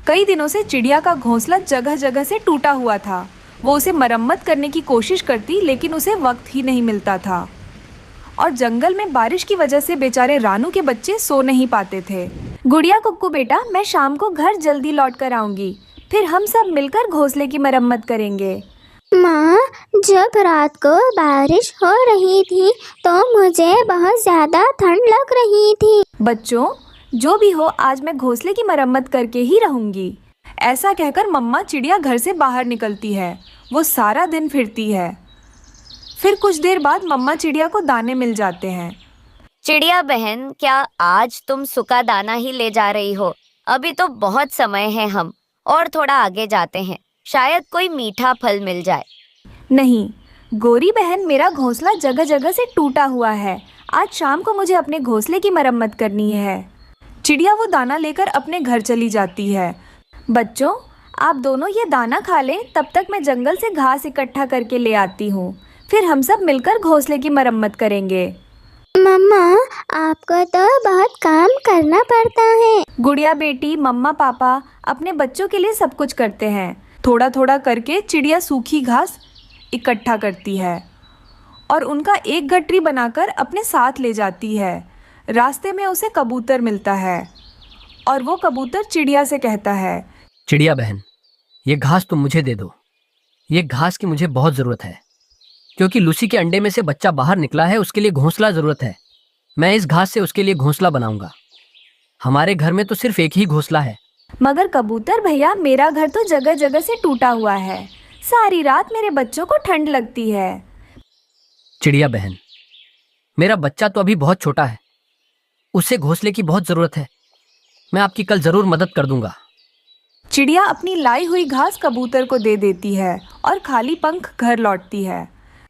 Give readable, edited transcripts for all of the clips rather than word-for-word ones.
कई दिनों से चिड़िया का घोंसला जगह जगह से टूटा हुआ था। वो उसे मरम्मत करने की कोशिश करती, लेकिन उसे वक्त ही नहीं मिलता था। और जंगल में बारिश की वजह से बेचारे रानू के बच्चे सो नहीं पाते थे। गुड़िया कुक्कू बेटा, मैं शाम को घर जल्दी लौट कर आऊंगी, फिर हम सब मिलकर घोंसले की मरम्मत करेंगे। माँ, जब रात को बारिश हो रही थी तो मुझे बहुत ज़्यादा ठंड लग रही थी। बच्चों, जो भी हो, आज मैं घोंसले की मरम्मत करके ही रहूंगी। ऐसा कहकर मम्मा चिड़िया घर से बाहर निकलती है। वो सारा दिन फिरती है। फिर कुछ देर बाद मम्मा चिड़िया को दाने मिल जाते हैं। चिड़िया बहन, क्या आज तुम सूखा दाना ही ले जा रही हो? अभी तो बहुत समय है, हम और थोड़ा आगे जाते हैं, शायद कोई मीठा फल मिल जाए। नहीं गोरी बहन, मेरा घोंसला जगह जगह से टूटा हुआ है। आज शाम को मुझे अपने घोंसले की मरम्मत करनी है। चिड़िया वो दाना लेकर अपने घर चली जाती है। बच्चों, आप दोनों ये दाना खा लें, तब तक मैं जंगल से घास इकट्ठा करके ले आती हूँ। फिर हम सब मिलकर घोंसले की मरम्मत करेंगे। मम्मा, आपको तो बहुत काम करना पड़ता है। गुड़िया बेटी, मम्मा पापा अपने बच्चों के लिए सब कुछ करते हैं। थोड़ा थोड़ा करके चिड़िया सूखी घास इकट्ठा करती है और उनका एक गठरी बनाकर अपने साथ ले जाती है। रास्ते में उसे कबूतर मिलता है और वो कबूतर चिड़िया से कहता है, चिड़िया बहन, ये घास तुम मुझे दे दो। ये घास की मुझे बहुत ज़रूरत है, क्योंकि लूसी के अंडे में से बच्चा बाहर निकला है। उसके लिए घोंसला ज़रूरत है। मैं इस घास से उसके लिए घोंसला बनाऊंगा। हमारे घर में तो सिर्फ एक ही घोंसला है। मगर कबूतर भैया, मेरा घर तो जगह जगह से टूटा हुआ है। सारी रात मेरे बच्चों को ठंड लगती है। चिड़िया बहन, मेरा बच्चा तो अभी बहुत छोटा है, उसे घोंसले की बहुत ज़रूरत है। मैं आपकी कल ज़रूर मदद कर दूंगा। चिड़िया अपनी लाई हुई घास कबूतर को दे देती है और खाली पंख घर लौटती है।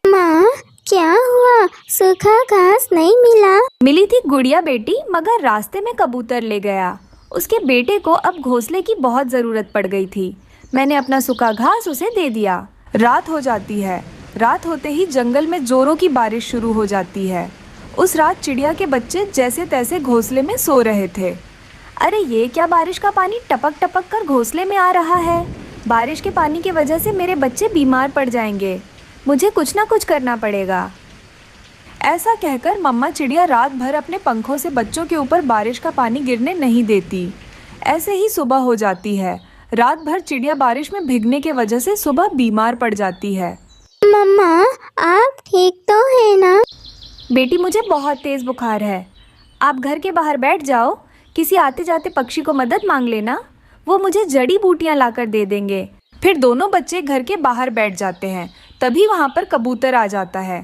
माँ, क्या हुआ? सूखा घास नहीं मिला? मिली थी गुड़िया बेटी, मगर रास्ते में कबूतर ले गया। उसके बेटे को अब घोंसले की बहुत ज़रूरत पड़ गई थी। मैंने अपना सूखा घास उसे दे दिया। रात हो जाती है। रात होते ही जंगल में जोरों की बारिश शुरू हो जाती है। उस रात चिड़िया के बच्चे जैसे तैसे घोंसले में सो रहे थे। अरे ये क्या, बारिश का पानी टपक टपक कर घोंसले में आ रहा है। बारिश के पानी की वजह से मेरे बच्चे बीमार पड़ जाएंगे। मुझे कुछ ना कुछ करना पड़ेगा। ऐसा कहकर मम्मा चिड़िया रात भर अपने पंखों से बच्चों के ऊपर बारिश का पानी गिरने नहीं देती। ऐसे ही सुबह हो जाती है। रात भर चिड़िया बारिश में भीगने के वजह से सुबह बीमार पड़ जाती है। मम्मा, आप ठीक तो है ना? बेटी, मुझे बहुत तेज़ बुखार है। आप घर के बाहर बैठ जाओ। किसी आते जाते पक्षी को मदद मांग लेना, वो मुझे जड़ी बूटियां लाकर दे देंगे। फिर दोनों बच्चे घर के बाहर बैठ जाते हैं। तभी वहाँ पर कबूतर आ जाता है।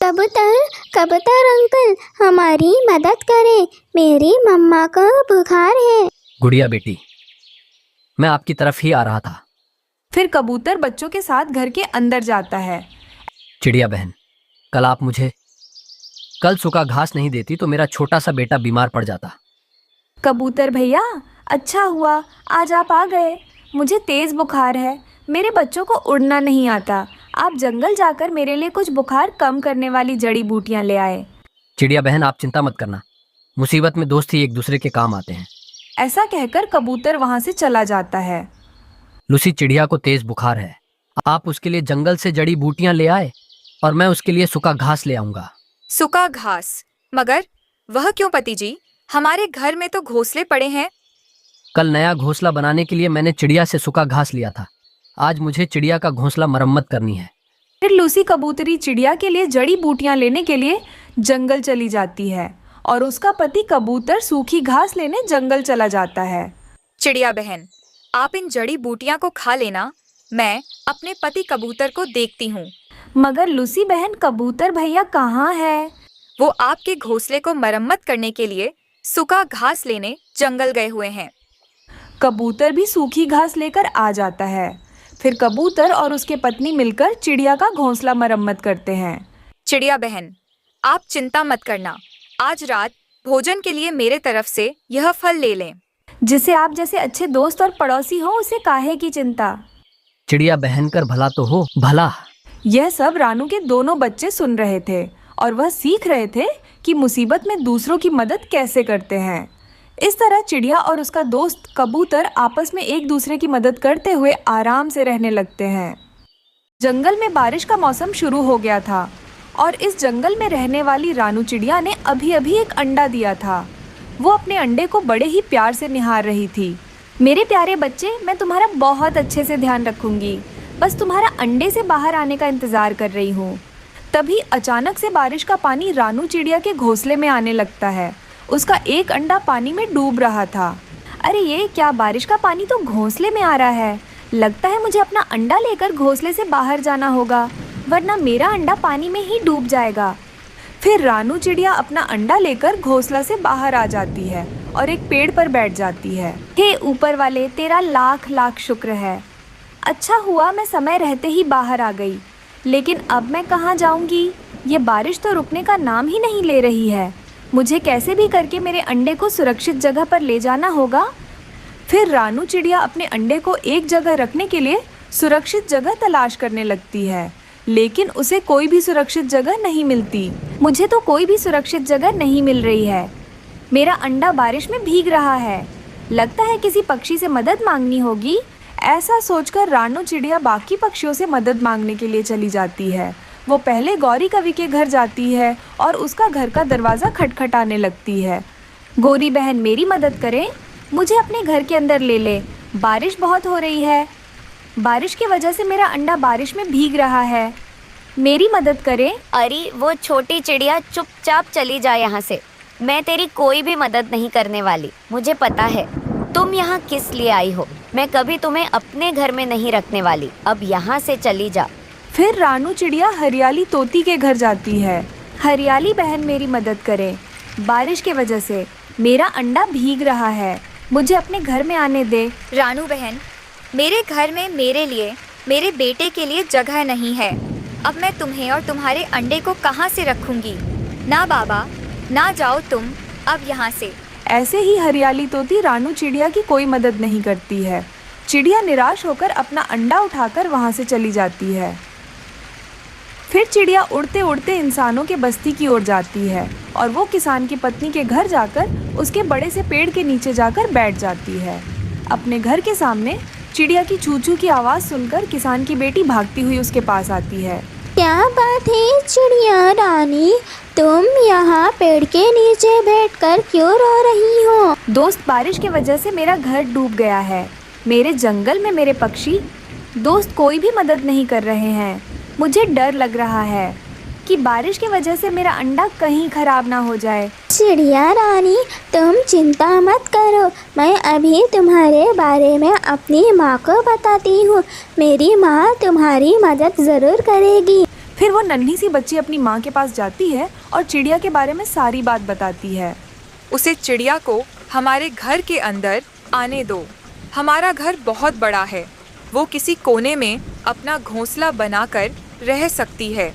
कबूतर, कबूतर अंकल, हमारी मदद करें। मेरी मम्मा को बुखार है। गुड़िया बेटी, मैं आपकी तरफ ही आ रहा था। फिर कबूतर बच्चों के साथ घर के अंदर जाता है। चिड़िया बहन, कल आप मुझे सूखा घास नहीं देती तो मेरा छोटा सा बेटा बीमार पड़ जाता। कबूतर भैया, अच्छा हुआ आज आप आ गए। मुझे तेज़ बुखार है। मेरे बच्चों को उड़ना नहीं आता। आप जंगल जाकर मेरे लिए कुछ बुखार कम करने वाली जड़ी बूटियां ले आए। चिड़िया बहन, आप चिंता मत करना। मुसीबत में दोस्त ही एक दूसरे के काम आते हैं। ऐसा कहकर कबूतर वहाँ से चला जाता है। लूसी चिड़िया को तेज बुखार है। आप उसके लिए जंगल से जड़ी बूटियां ले आए और मैं उसके लिए सूखा घास ले आऊंगा। सूखा घास? मगर वह क्यों पति जी? हमारे घर में तो घोंसले पड़े हैं। कल नया घोंसला बनाने के लिए मैंने चिड़िया से सूखा घास लिया था। आज मुझे चिड़िया का घोंसला मरम्मत करनी है। फिर लूसी कबूतरी चिड़िया के लिए जड़ी बूटियां लेने के लिए जंगल चली जाती है और उसका पति कबूतर सूखी घास लेने जंगल चला जाता है। चिड़िया बहन, आप इन जड़ी बूटियां को खा लेना। मैं अपने पति कबूतर को देखती हूँ। मगर लूसी बहन, कबूतर भैया कहाँ है? वो आपके घोंसले को मरम्मत करने के लिए सूखा घास लेने जंगल गए हुए हैं। कबूतर भी सूखी घास लेकर आ जाता है। फिर कबूतर और उसके पत्नी मिलकर चिड़िया का घोंसला मरम्मत करते हैं। चिड़िया बहन, आप चिंता मत करना। आज रात भोजन के लिए मेरे तरफ से यह फल ले लें। जिसे आप जैसे अच्छे दोस्त और पड़ोसी हो, उसे काहे की चिंता। चिड़िया बहन कर भला तो हो भला। यह सब रानू के दोनों बच्चे सुन रहे थे और वह सीख रहे थे कि मुसीबत में दूसरों की मदद कैसे करते हैं। इस तरह चिड़िया और उसका दोस्त कबूतर आपस में एक दूसरे की मदद करते हुए आराम से रहने लगते हैं। जंगल में बारिश का मौसम शुरू हो गया था और इस जंगल में रहने वाली रानू चिड़िया ने अभी अभी एक अंडा दिया था। वो अपने अंडे को बड़े ही प्यार से निहार रही थी। मेरे प्यारे बच्चे, मैं तुम्हारा बहुत अच्छे से ध्यान रखूंगी, बस तुम्हारा अंडे से बाहर आने का इंतज़ार कर रही हूँ। तभी अचानक से बारिश का पानी रानू चिड़िया के घोंसले में आने लगता है। उसका एक अंडा पानी में डूब रहा था। अरे ये क्या, बारिश का पानी तो घोंसले में आ रहा है। लगता है मुझे अपना अंडा लेकर घोंसले से बाहर जाना होगा, वरना मेरा अंडा पानी में ही डूब जाएगा। फिर रानू चिड़िया अपना अंडा लेकर घोंसला से बाहर आ जाती है और एक पेड़ पर बैठ जाती है। हे ऊपर वाले, तेरा लाख लाख शुक्र है। अच्छा हुआ मैं समय रहते ही बाहर आ गई, लेकिन अब मैं कहाँ जाऊँगी? ये बारिश तो रुकने का नाम ही नहीं ले रही है। मुझे कैसे भी करके मेरे अंडे को सुरक्षित जगह पर ले जाना होगा। फिर रानू चिड़िया अपने अंडे को एक जगह रखने के लिए सुरक्षित जगह तलाश करने लगती है, लेकिन उसे कोई भी सुरक्षित जगह नहीं मिलती। मुझे तो कोई भी सुरक्षित जगह नहीं मिल रही है। मेरा अंडा बारिश में भीग रहा है। लगता है किसी पक्षी से मदद मांगनी होगी। ऐसा सोचकर रानू चिड़िया बाकी पक्षियों से मदद मांगने के लिए चली जाती है। वो पहले गौरी कवि के घर जाती है और उसका घर का दरवाज़ा खटखटाने लगती है। गौरी बहन, मेरी मदद करें, मुझे अपने घर के अंदर ले ले। बारिश बहुत हो रही है। बारिश की वजह से मेरा अंडा बारिश में भीग रहा है। मेरी मदद करें। अरे वो छोटी चिड़िया, चुपचाप चली जा यहाँ से। मैं तेरी कोई भी मदद नहीं करने वाली। मुझे पता है तुम यहाँ किस लिए आई हो। मैं कभी तुम्हें अपने घर में नहीं रखने वाली। अब यहाँ से चली जा। फिर रानू चिड़िया हरियाली तोती के घर जाती है। हरियाली बहन, मेरी मदद करें। बारिश की वजह से मेरा अंडा भीग रहा है। मुझे अपने घर में आने दे। रानू बहन, मेरे घर में मेरे लिए, मेरे बेटे के लिए जगह नहीं है। अब मैं तुम्हें और तुम्हारे अंडे को कहाँ से रखूँगी? ना बाबा, ना जाओ तुम अब यहाँ से। ऐसे ही हरियाली तोती रानू चिड़िया की कोई मदद नहीं करती है। चिड़िया निराश होकर अपना अंडा उठाकर वहाँ से चली जाती है। फिर चिड़िया उड़ते उड़ते इंसानों के बस्ती की ओर जाती है और वो किसान की पत्नी के घर जाकर उसके बड़े से पेड़ के नीचे जाकर बैठ जाती है। अपने घर के सामने चिड़िया की चू चू की आवाज़ सुनकर किसान की बेटी भागती हुई उसके पास आती है। क्या बात है चिड़िया रानी, तुम यहाँ पेड़ के नीचे बैठकर क्यों रो रही हो? दोस्त, बारिश की वजह से मेरा घर डूब गया है। मेरे जंगल में मेरे पक्षी दोस्त कोई भी मदद नहीं कर रहे हैं। मुझे डर लग रहा है कि बारिश की वजह से मेरा अंडा कहीं खराब ना हो जाए। चिड़िया रानी, तुम चिंता मत करो, मैं अभी तुम्हारे बारे में अपनी माँ को बताती हूँ। मेरी माँ तुम्हारी मदद ज़रूर करेगी। फिर वो नन्ही सी बच्ची अपनी माँ के पास जाती है और चिड़िया के बारे में सारी बात बताती है। उसे चिड़िया को हमारे घर के अंदर आने दो। हमारा घर बहुत बड़ा है। वो किसी कोने में अपना घोंसला बनाकर रह सकती है।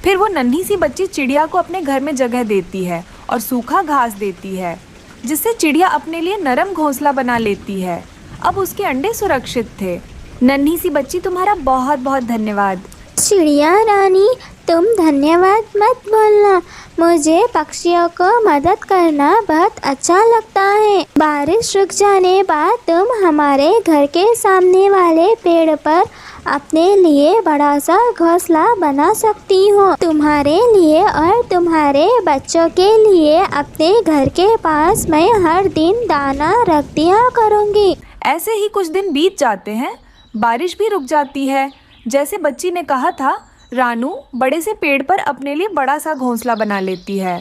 फिर वो नन्ही सी बच्ची चिड़िया को अपने घर में जगह देती है और सूखा घास देती है, जिससे चिड़िया अपने लिए नरम घोंसला बना लेती है। अब उसके अंडे सुरक्षित थे। नन्ही सी बच्ची, तुम्हारा बहुत बहुत धन्यवाद। चिड़िया रानी, तुम धन्यवाद मत बोलना। मुझे पक्षियों को मदद करना बहुत अच्छा लगता है। बारिश रुक जाने बाद तुम हमारे घर के सामने वाले पेड़ पर अपने लिए बड़ा सा घोंसला बना सकती हो। तुम्हारे लिए और तुम्हारे बच्चों के लिए अपने घर के पास मैं हर दिन दाना रख दिया करूँगी। ऐसे ही कुछ दिन बीत जाते हैं। बारिश भी रुक जाती है। जैसे बच्ची ने कहा था, रानू बड़े से पेड़ पर अपने लिए बड़ा सा घोंसला बना लेती है।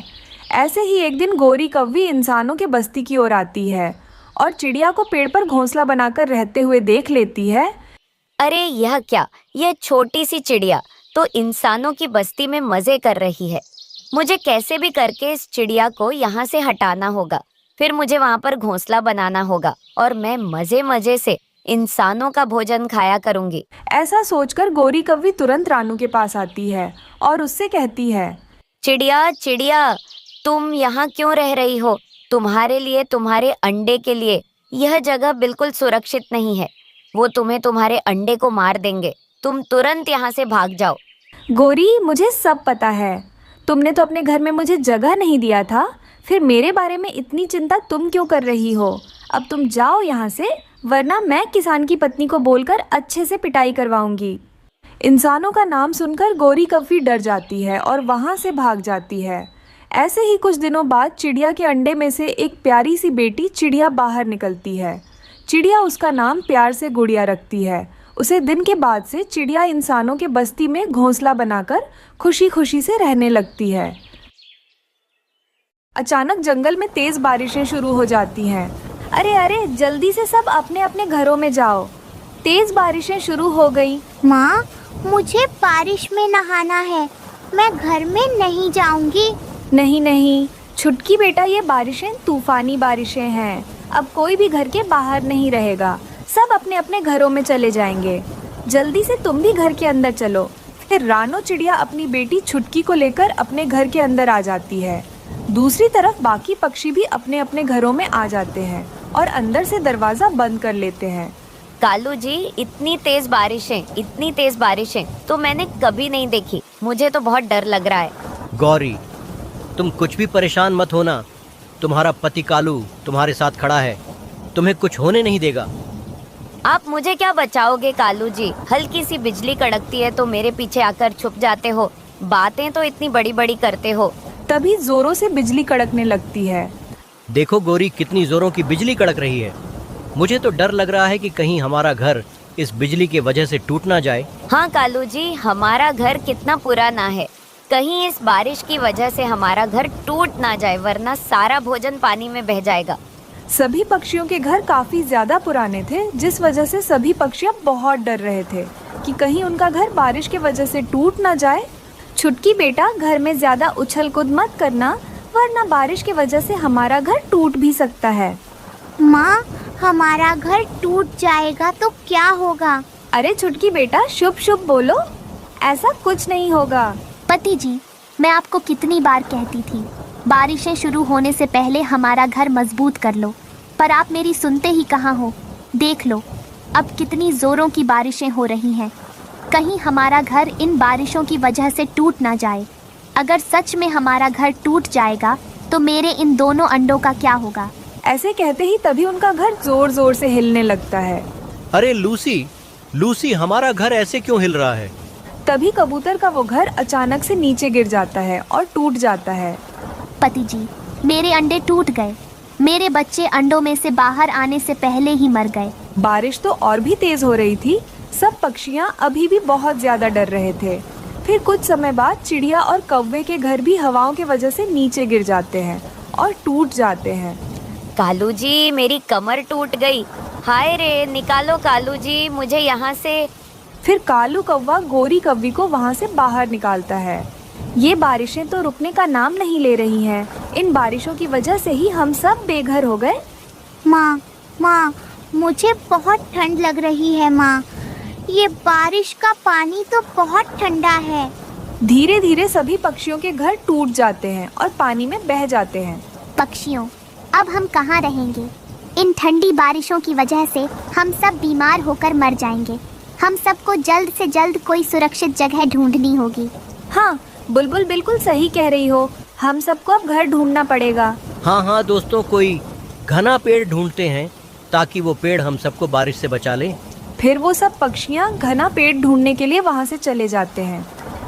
ऐसे ही एक दिन गौरी कव्वी इंसानों के बस्ती की ओर आती है और चिड़िया को पेड़ पर घोंसला बनाकर रहते हुए देख लेती है। अरे यह क्या, यह छोटी सी चिड़िया तो इंसानों की बस्ती में मजे कर रही है। मुझे कैसे भी करके इस चिड़िया को यहाँ से हटाना होगा। फिर मुझे वहाँ पर घोंसला बनाना होगा और मैं मजे मजे से इंसानों का भोजन खाया करूँगी। ऐसा सोचकर गौरी कव्वी तुरंत रानू के पास आती है और उससे कहती है, चिड़िया चिड़िया, तुम यहाँ क्यों रह रही हो? तुम्हारे लिए, तुम्हारे अंडे के लिए यह जगह बिल्कुल सुरक्षित नहीं है। वो तुम्हें तुम्हारे अंडे को मार देंगे। तुम तुरंत यहाँ से भाग जाओ। गौरी, मुझे सब पता है। तुमने तो अपने घर में मुझे जगह नहीं दिया था, फिर मेरे बारे में इतनी चिंता तुम क्यों कर रही हो? अब तुम जाओ यहाँ से, वरना मैं किसान की पत्नी को बोलकर अच्छे से पिटाई करवाऊंगी। इंसानों का नाम सुनकर गोरी कौवी डर जाती है और वहाँ से भाग जाती है। ऐसे ही कुछ दिनों बाद चिड़िया के अंडे में से एक प्यारी सी बेटी चिड़िया बाहर निकलती है। चिड़िया उसका नाम प्यार से गुड़िया रखती है। उसे दिन के बाद से चिड़िया इंसानों के बस्ती में घोंसला बनाकर खुशी खुशी से रहने लगती है। अचानक जंगल में तेज बारिशें शुरू हो जाती हैं। अरे अरे, जल्दी से सब अपने अपने घरों में जाओ। तेज बारिशें शुरू हो गई। माँ, मुझे बारिश में नहाना है, मैं घर में नहीं जाऊंगी। नहीं नहीं छुटकी बेटा, ये बारिशें तूफानी बारिशें हैं। अब कोई भी घर के बाहर नहीं रहेगा, सब अपने अपने घरों में चले जाएंगे। जल्दी से तुम भी घर के अंदर चलो। फिर रानो चिड़िया अपनी बेटी छुटकी को लेकर अपने घर के अंदर आ जाती है। दूसरी तरफ बाकी पक्षी भी अपने अपने घरों में आ जाते हैं और अंदर से दरवाज़ा बंद कर लेते हैं। कालू जी, इतनी तेज बारिशें तो मैंने कभी नहीं देखी। मुझे तो बहुत डर लग रहा है। गौरी, तुम कुछ भी परेशान मत होना। तुम्हारा पति कालू तुम्हारे साथ खड़ा है, तुम्हें कुछ होने नहीं देगा। आप मुझे क्या बचाओगे कालू जी? हल्की सी बिजली कड़कती है तो मेरे पीछे आकर छुप जाते हो, बातें तो इतनी बड़ी बड़ी करते हो। तभी जोरों से बिजली कड़कने लगती है। देखो गौरी, कितनी जोरों की बिजली कड़क रही है। मुझे तो डर लग रहा है कि कहीं हमारा घर इस बिजली की वजह से टूट ना जाए। हाँ कालू जी, हमारा घर कितना पुराना है, कहीं इस बारिश की वजह से हमारा घर टूट ना जाए, वरना सारा भोजन पानी में बह जाएगा। सभी पक्षियों के घर काफी ज्यादा पुराने थे, जिस वजह से सभी पक्षी बहुत डर रहे थे कि कहीं उनका घर बारिश की वजह से टूट ना जाए। छुटकी बेटा, घर में ज्यादा उछल कूद मत करना, वरना बारिश की वजह से हमारा घर टूट भी सकता है। माँ, हमारा घर टूट जाएगा तो क्या होगा? अरे छुटकी बेटा, शुभ शुभ बोलो, ऐसा कुछ नहीं होगा। पति जी, मैं आपको कितनी बार कहती थी, बारिशें शुरू होने से पहले हमारा घर मजबूत कर लो, पर आप मेरी सुनते ही कहाँ हो। देख लो, अब कितनी जोरों की बारिशें हो रही हैं। कहीं हमारा घर इन बारिशों की वजह से टूट ना जाए। अगर सच में हमारा घर टूट जाएगा तो मेरे इन दोनों अंडों का क्या होगा? ऐसे कहते ही तभी उनका घर जोर जोर से हिलने लगता है। अरे लूसी, हमारा घर ऐसे क्यों हिल रहा है? तभी कबूतर का वो घर अचानक से नीचे गिर जाता है और टूट जाता है। पति जी, मेरे अंडे टूट गए। मेरे बच्चे अंडों में से बाहर आने से पहले ही मर गए। बारिश तो और भी तेज हो रही थी। सब पक्षियाँ अभी भी बहुत ज्यादा डर रहे थे। फिर कुछ समय बाद चिड़िया और कौवे के घर भी हवाओं की वजह से नीचे गिर जाते हैं और टूट जाते हैं। कालू जी, मेरी कमर टूट गई। हाय रे, निकालो कालू जी मुझे यहाँ से। फिर कालू कौवा गोरी कौवी को वहाँ से बाहर निकालता है। ये बारिशें तो रुकने का नाम नहीं ले रही हैं। इन बारिशों की वजह से ही हम सब बेघर हो गए। माँ, मुझे बहुत ठंड लग रही है। माँ, ये बारिश का पानी तो बहुत ठंडा है। धीरे धीरे सभी पक्षियों के घर टूट जाते हैं और पानी में बह जाते हैं। पक्षियों, अब हम कहाँ रहेंगे? इन ठंडी बारिशों की वजह से हम सब बीमार होकर मर जाएंगे। हम सबको जल्द से जल्द कोई सुरक्षित जगह ढूंढनी होगी। हाँ, बुलबुल बिल्कुल सही कह रही हो। हम सबको अब घर ढूंढना पड़ेगा। हाँ दोस्तों, कोई घना पेड़ ढूंढते हैं ताकि वो पेड़ हम सबको बारिश से बचा ले। फिर वो सब पक्षियाँ घना पेड़ ढूंढने के लिए वहाँ से चले जाते हैं।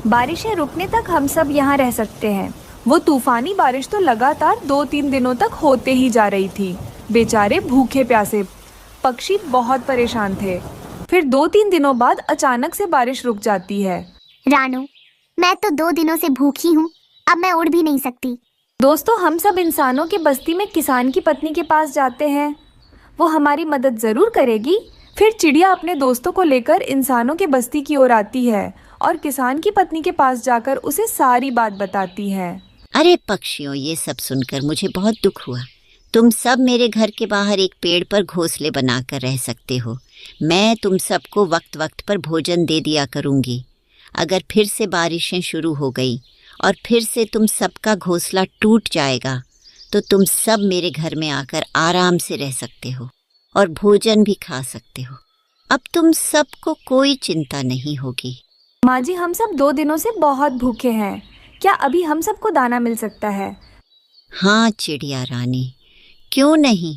बारिशें रुकने तक हम सब यहाँ रह सकते हैं। वो तूफानी बारिश तो लगातार 2-3 दिनों तक होते ही जा रही थी। बेचारे भूखे प्यासे पक्षी बहुत परेशान थे। फिर 2-3 दिनों बाद अचानक से बारिश रुक जाती है। रानू, मैं तो 2 दिनों से भूखी हूँ, अब मैं उड़ भी नहीं सकती। दोस्तों, हम सब इंसानों की बस्ती में किसान की पत्नी के पास जाते हैं। वो हमारी मदद ज़रूर करेगी। फिर चिड़िया अपने दोस्तों को लेकर इंसानों के बस्ती की ओर आती है और किसान की पत्नी के पास जाकर उसे सारी बात बताती है। अरे पक्षियों, ये सब सुनकर मुझे बहुत दुख हुआ। तुम सब मेरे घर के बाहर एक पेड़ पर घोंसले बनाकर रह सकते हो। मैं तुम सबको वक्त वक्त पर भोजन दे दिया करूँगी। अगर फिर से बारिशें शुरू हो गई और फिर से तुम सबका घोंसला टूट जाएगा तो तुम सब मेरे घर में आकर आराम से रह सकते हो और भोजन भी खा सकते हो। अब तुम सबको कोई चिंता नहीं होगी। माँ जी, हम सब 2 दिनों से बहुत भूखे हैं। क्या अभी हम सबको दाना मिल सकता है? हाँ चिड़िया रानी, क्यों नहीं,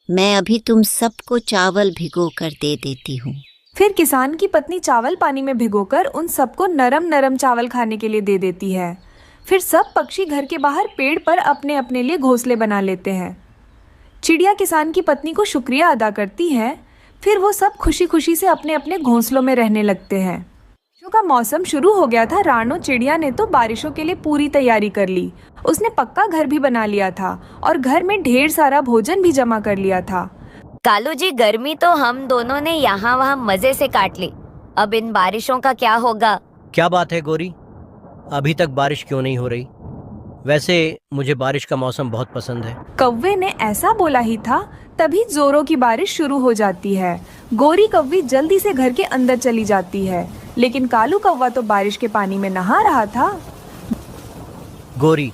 मैं अभी तुम सबको चावल भिगो कर दे देती हूँ। फिर किसान की पत्नी चावल पानी में भिगोकर उन सबको नरम नरम चावल खाने के लिए दे देती है। फिर सब पक्षी घर के बाहर पेड़ पर अपने अपने लिए घोंसले बना लेते हैं। चिड़िया किसान की पत्नी को शुक्रिया अदा करती है। फिर वो सब खुशी खुशी से अपने अपने घोंसलों में रहने लगते हैं। बारिशों का मौसम शुरू हो गया था। रानो चिड़िया ने तो बारिशों के लिए पूरी तैयारी कर ली। उसने पक्का घर भी बना लिया था और घर में ढेर सारा भोजन भी जमा कर लिया था। कालू जी, गर्मी तो हम दोनों ने यहाँ वहाँ मजे से काट ली। अब इन बारिशों का क्या होगा? क्या बात है गोरी, अभी तक बारिश क्यों नहीं हो रही? वैसे मुझे बारिश का मौसम बहुत पसंद है। कौवे ने ऐसा बोला ही था, तभी जोरों की बारिश शुरू हो जाती है। गोरी कौवी जल्दी से घर के अंदर चली जाती है, लेकिन कालू कौवा तो बारिश के पानी में नहा रहा था। गोरी,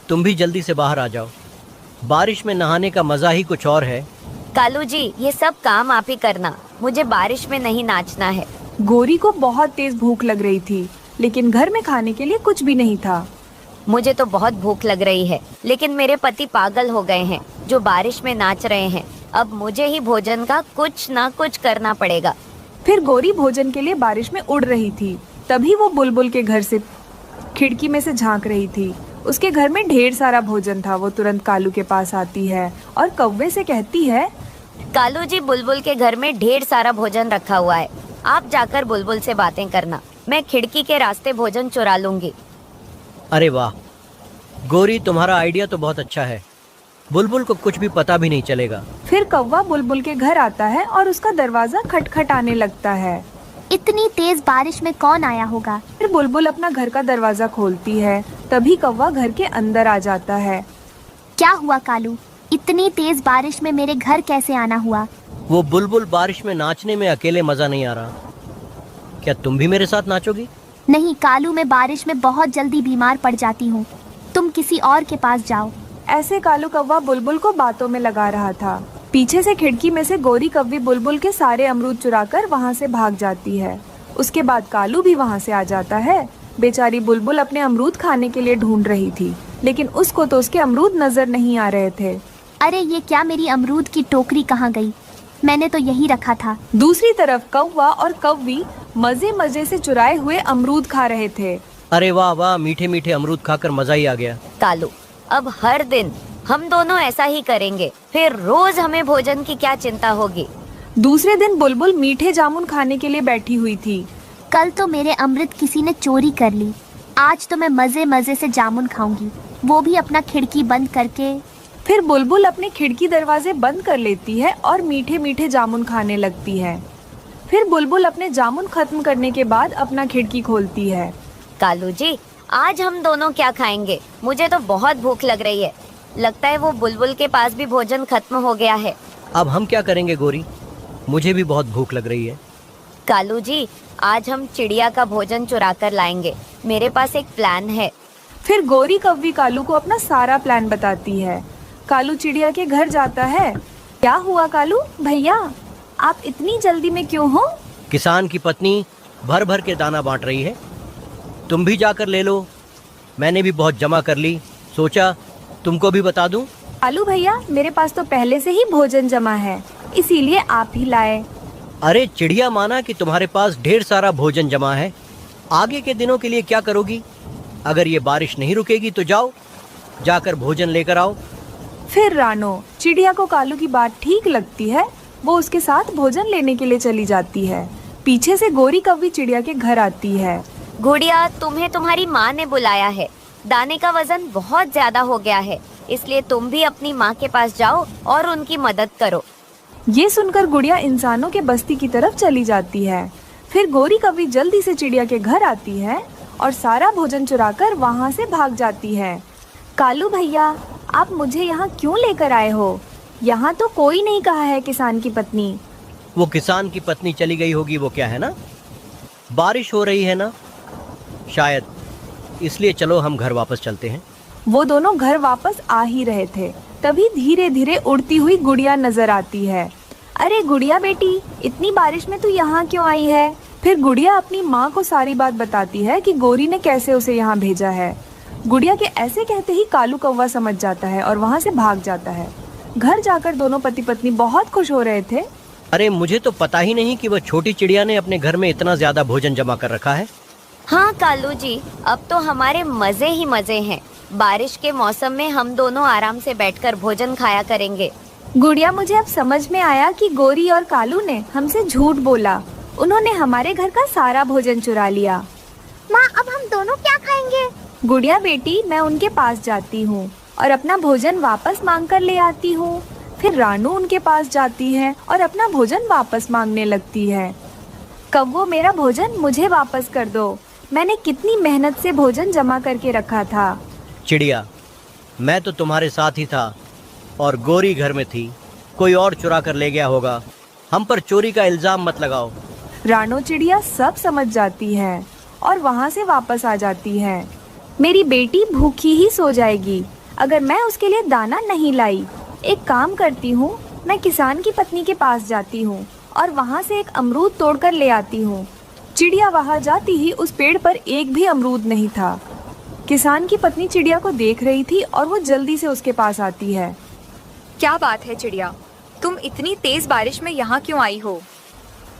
तुम भी जल्दी से बाहर आ जाओ, बारिश में नहाने का मजा ही कुछ और है। कालू जी, ये सब काम आप ही करना, मुझे बारिश में नहीं नाचना है। गोरी को बहुत तेज भूख लग रही थी, लेकिन घर में खाने के लिए कुछ भी नहीं था। मुझे तो बहुत भूख लग रही है, लेकिन मेरे पति पागल हो गए हैं जो बारिश में नाच रहे हैं। अब मुझे ही भोजन का कुछ ना कुछ करना पड़ेगा। फिर गोरी भोजन के लिए बारिश में उड़ रही थी। तभी वो बुलबुल के घर से खिड़की में से झांक रही थी। उसके घर में ढेर सारा भोजन था। वो तुरंत कालू के पास आती है और कौवे से कहती है, कालू जी, बुलबुल के घर में ढेर सारा भोजन रखा हुआ है, आप जाकर बुलबुल से बातें करना, मैं खिड़की के रास्ते भोजन चुरा लूंगी। अरे वाह गोरी, तुम्हारा आइडिया तो बहुत अच्छा है, बुलबुल को कुछ भी पता भी नहीं चलेगा। फिर कौवा बुलबुल के घर आता है और उसका दरवाजा खटखटाने लगता है। इतनी तेज बारिश में कौन आया होगा? फिर बुलबुल अपना घर का दरवाजा खोलती है। तभी कौवा घर के अंदर आ जाता है। क्या हुआ कालू, इतनी तेज बारिश में मेरे घर कैसे आना हुआ? वो बुलबुल, बारिश में नाचने में अकेले मजा नहीं आ रहा, क्या तुम भी मेरे साथ नाचोगी? नहीं कालू, मैं बारिश में बहुत जल्दी बीमार पड़ जाती हूँ, तुम किसी और के पास जाओ। ऐसे कालू कौवा बुलबुल को बातों में लगा रहा था। पीछे से खिड़की में से गोरी कौवी बुलबुल के सारे अमरूद चुराकर वहाँ से भाग जाती है। उसके बाद कालू भी वहाँ से आ जाता है। बेचारी बुलबुल अपने अमरूद खाने के लिए ढूंढ रही थी, लेकिन उसको तो उसके अमरूद नजर नहीं आ रहे थे। अरे ये क्या, मेरी अमरूद की टोकरी कहाँ गई? मैंने तो यही रखा था। दूसरी तरफ कौवा और कौवी मजे मजे से चुराए हुए अमरूद खा रहे थे। अरे वाह वाह, मीठे मीठे अमरूद खाकर मजा ही आ गया। कालू, अब हर दिन हम दोनों ऐसा ही करेंगे, फिर रोज हमें भोजन की क्या चिंता होगी। दूसरे दिन बुलबुल मीठे जामुन खाने के लिए बैठी हुई थी। कल तो मेरे अमृत किसी ने चोरी कर ली, आज तो मैं मजे मजे से जामुन खाऊंगी, वो भी अपना खिड़की बंद करके। फिर बुलबुल अपने खिड़की दरवाजे बंद कर लेती है और मीठे मीठे जामुन खाने लगती है। फिर बुलबुल अपने जामुन खत्म करने के बाद अपना खिड़की खोलती है। कालू जी, आज हम दोनों क्या खाएंगे? मुझे तो बहुत भूख लग रही है, लगता है वो बुलबुल के पास भी भोजन खत्म हो गया है। अब हम क्या करेंगे गोरी, मुझे भी बहुत भूख लग रही है। कालू जी, आज हम चिड़िया का भोजन चुरा कर लाएंगे, मेरे पास एक प्लान है। फिर गोरी कौवी कालू को अपना सारा प्लान बताती है। कालू चिड़िया के घर जाता है। क्या हुआ कालू भैया, आप इतनी जल्दी में क्यों हो? किसान की पत्नी भर भर के दाना बांट रही है, तुम भी जाकर ले लो। मैंने भी बहुत जमा कर ली, सोचा तुमको भी बता दूं। कालू भैया, मेरे पास तो पहले से ही भोजन जमा है, इसीलिए आप ही लाए। अरे चिड़िया माना कि तुम्हारे पास ढेर सारा भोजन जमा है, आगे के दिनों के लिए क्या करोगी? अगर ये बारिश नहीं रुकेगी तो जाओ, जाकर भोजन लेकर आओ। फिर रानो चिड़िया को कालू की बात ठीक लगती है। वो उसके साथ भोजन लेने के लिए चली जाती है। पीछे से गोरी कौवी चिड़िया के घर आती है। गुड़िया, तुम्हें तुम्हारी माँ ने बुलाया है, दाने का वजन बहुत ज्यादा हो गया है, इसलिए तुम भी अपनी माँ के पास जाओ और उनकी मदद करो। ये सुनकर गुड़िया इंसानों के बस्ती की तरफ चली जाती है। फिर गोरी कौवी जल्दी से चिड़िया के घर आती है और सारा भोजन चुराकर वहाँ से भाग जाती है। कालू भैया, आप मुझे यहाँ क्यों लेकर आए हो? यहाँ तो कोई नहीं कहा है किसान की पत्नी। वो किसान की पत्नी चली गई होगी, वो क्या है ना, बारिश हो रही है ना शायद, इसलिए चलो हम घर वापस चलते हैं। वो दोनों घर वापस आ ही रहे थे, तभी धीरे धीरे उड़ती हुई गुड़िया नजर आती है। अरे गुड़िया बेटी, इतनी बारिश में तू यहाँ क्यों आई है? फिर गुड़िया अपनी माँ को सारी बात बताती है कि गोरी ने कैसे उसे यहाँ भेजा है। गुड़िया के ऐसे कहते ही कालू कौवा समझ जाता है और वहाँ से भाग जाता है। घर जाकर दोनों पति पत्नी बहुत खुश हो रहे थे। अरे मुझे तो पता ही नहीं कि वह छोटी चिड़िया ने अपने घर में इतना ज्यादा भोजन जमा कर रखा है। हाँ कालू जी, अब तो हमारे मजे ही मजे हैं। बारिश के मौसम में हम दोनों आराम से बैठकर भोजन खाया करेंगे। गुड़िया, मुझे अब समझ में आया कि गोरी और कालू ने हमसे झूठ बोला। उन्होंने हमारे घर का सारा भोजन चुरा लिया। माँ, अब हम दोनों क्या खाएंगे? गुड़िया बेटी, मैं उनके पास जाती हूँ और अपना भोजन वापस मांग कर ले आती हूँ। फिर रानू उनके पास जाती है और अपना भोजन वापस मांगने लगती है। कौवो, मेरा भोजन मुझे वापस कर दो। मैंने कितनी मेहनत से भोजन जमा करके रखा था। चिड़िया, मैं तो तुम्हारे साथ ही था और गोरी घर में थी। कोई और चुरा कर ले गया होगा। हम पर चोरी का इल्जाम मत लगाओ। रानो चिड़िया सब समझ जाती है और वहाँ से वापस आ जाती है। मेरी बेटी भूखी ही सो जाएगी अगर मैं उसके लिए दाना नहीं लाई। एक काम करती हूँ, मैं किसान की पत्नी के पास जाती हूँ और वहाँ से एक अमरूद तोड़कर ले आती हूँ। चिड़िया वहाँ जाती ही उस पेड़ पर एक भी अमरूद नहीं था। किसान की पत्नी चिड़िया को देख रही थी और वो जल्दी से उसके पास आती है। क्या बात है चिड़िया, तुम इतनी तेज बारिश में यहाँ क्यों आई हो?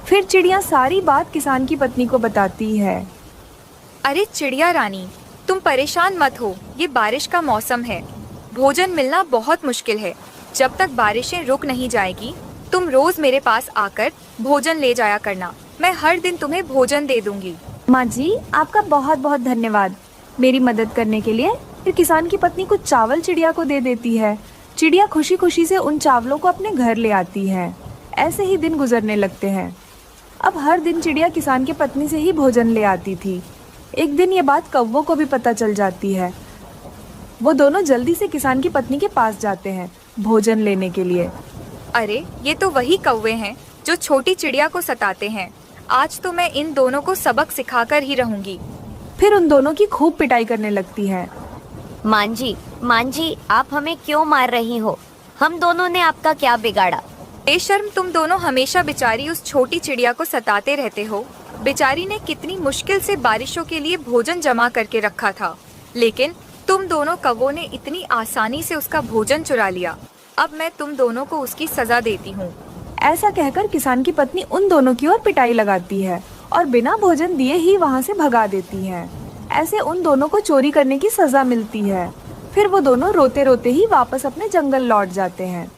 फिर चिड़िया सारी बात किसान की पत्नी को बताती है। अरे चिड़िया रानी, तुम परेशान मत हो। ये बारिश का मौसम है, भोजन मिलना बहुत मुश्किल है। जब तक बारिशें रुक नहीं जाएगी, तुम रोज मेरे पास आकर भोजन ले जाया करना। मैं हर दिन तुम्हें भोजन दे दूंगी। माँ जी, आपका बहुत बहुत धन्यवाद मेरी मदद करने के लिए। फिर किसान की पत्नी कुछ चावल चिड़िया को दे देती है। चिड़िया खुशी खुशी से उन चावलों को अपने घर ले आती है। ऐसे ही दिन गुजरने लगते हैं। अब हर दिन चिड़िया किसान की पत्नी से ही भोजन ले आती थी। एक दिन ये बात कौवों को भी पता चल जाती है। वो दोनों जल्दी से किसान की पत्नी के पास जाते हैं भोजन लेने के लिए। अरे ये तो वही कौवे हैं जो छोटी चिड़िया को सताते हैं। आज तो मैं इन दोनों को सबक सिखाकर ही रहूंगी। फिर उन दोनों की खूब पिटाई करने लगती है। मान जी, आप हमें क्यों मार रही हो? हम दोनों ने आपका क्या बिगाड़ा? बेशर्म, तुम दोनों हमेशा बेचारी उस छोटी चिड़िया को सताते रहते हो। बेचारी ने कितनी मुश्किल से बारिशों के लिए भोजन जमा करके रखा था, लेकिन तुम दोनों कौवों ने इतनी आसानी से उसका भोजन चुरा लिया। अब मैं तुम दोनों को उसकी सजा देती हूँ। ऐसा कहकर किसान की पत्नी उन दोनों की ओर पिटाई लगाती है और बिना भोजन दिए ही वहाँ से भगा देती है। ऐसे उन दोनों को चोरी करने की सजा मिलती है। फिर वो दोनों रोते रोते ही वापस अपने जंगल लौट जाते हैं।